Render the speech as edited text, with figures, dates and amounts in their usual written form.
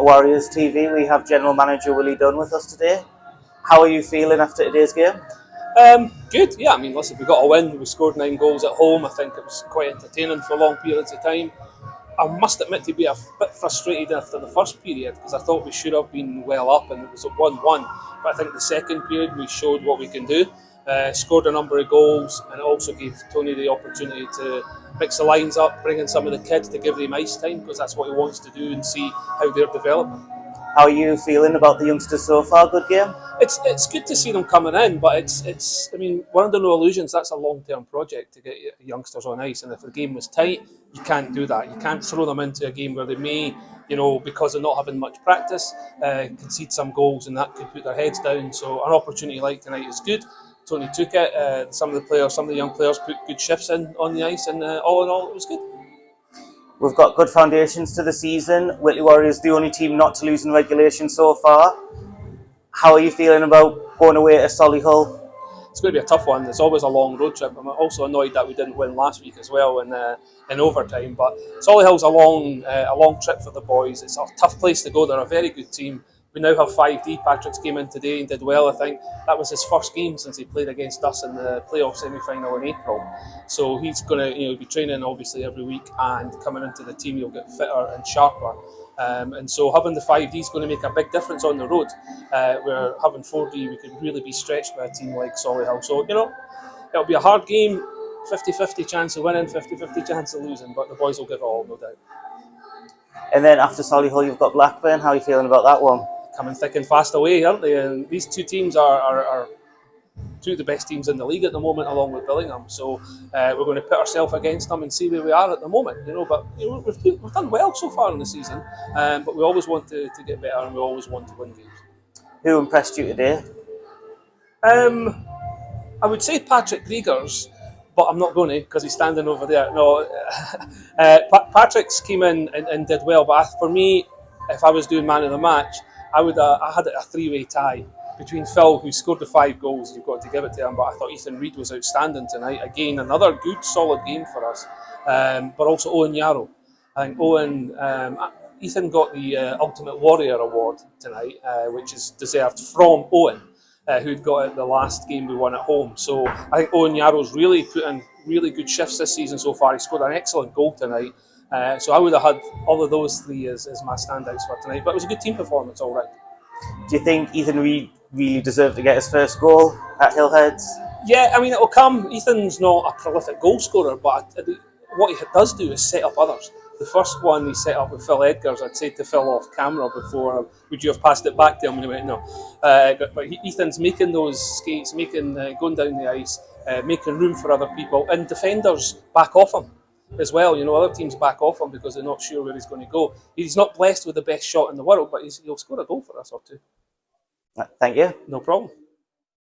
Warriors TV. We have General Manager Willie Dunn with us today. How are you feeling after today's game? Good, yeah. I mean, listen, we got a win. We scored 9 goals at home. I think it was quite entertaining for long periods of time. I must admit to be a bit frustrated after the first period because I thought we should have been well up and it was a 1-1. But I think the second period we showed what we can do. Scored a number of goals and it also gave Tony the opportunity to mix the lines up, bring in some of the kids to give them ice time because that's what he wants to do and see how they're developing. How are you feeling about the youngsters so far? Good game? It's good to see them coming in, but it's I mean, we're under no illusions. That's a long-term project to get youngsters on ice, and if the game was tight, you can't do that. You can't throw them into a game where they may, because they're not having much practice, concede some goals, and that could put their heads down. So an opportunity like tonight is good. Tony took it. Some of the young players put good shifts in on the ice, and all in all, it was good. We've got good foundations to the season. Whitley Warriors the only team not to lose in regulation so far. How are you feeling about going away to Solihull? It's going to be a tough one. It's always a long road trip. I'm also annoyed that we didn't win last week as well in overtime. But Solihull's a long trip for the boys. It's a tough place to go. They're a very good team. We now have 5D. Patrick's came in today and did well. I think that was his first game since he played against us in the playoff semi-final in April. So he's going to be training obviously every week, and coming into the team he'll get fitter and sharper. And so having the 5D is going to make a big difference on the road. Where having 4D, we could really be stretched by a team like Solihull. So, it'll be a hard game, 50-50 chance of winning, 50-50 chance of losing, but the boys will give it all, no doubt. And then after Solihull, you've got Blackburn. How are you feeling about that one? Coming thick and fast away, aren't they? And these two teams are two of the best teams in the league at the moment, along with Billingham. So we're going to put ourselves against them and see where we are at the moment. But we've done well so far in the season, but we always want to get better, and we always want to win games. Who impressed you today? I would say Patrick Griegers, but I'm not going to because he's standing over there. No, Patrick's came in and did well, but for me, if I was doing man of the match, I had a 3-way tie between Phil, who scored the 5 goals. You've got to give it to him, but I thought Ethan Reid was outstanding tonight. Again, another good, solid game for us. But also Owen Yarrow. I think Ethan got the Ultimate Warrior Award tonight, which is deserved from Owen, who'd got it the last game we won at home. So I think Owen Yarrow's really put in really good shifts this season so far. He scored an excellent goal tonight. So I would have had all of those 3 as my standouts for tonight. But it was a good team performance, all right. Do you think Ethan Reid really deserved to get his first goal at Hillheads? Yeah, I mean, it'll come. Ethan's not a prolific goal scorer, but what he does do is set up others. The first one he set up with Phil Edgars, I'd say to Phil off camera before, would you have passed it back to him? And he went, no. But Ethan's making those skates, going down the ice, making room for other people, and defenders back off him as well. Other teams back off him because they're not sure where he's going to go. He's not blessed with the best shot in the world, but he'll score a goal for us or 2. Thank you. No problem.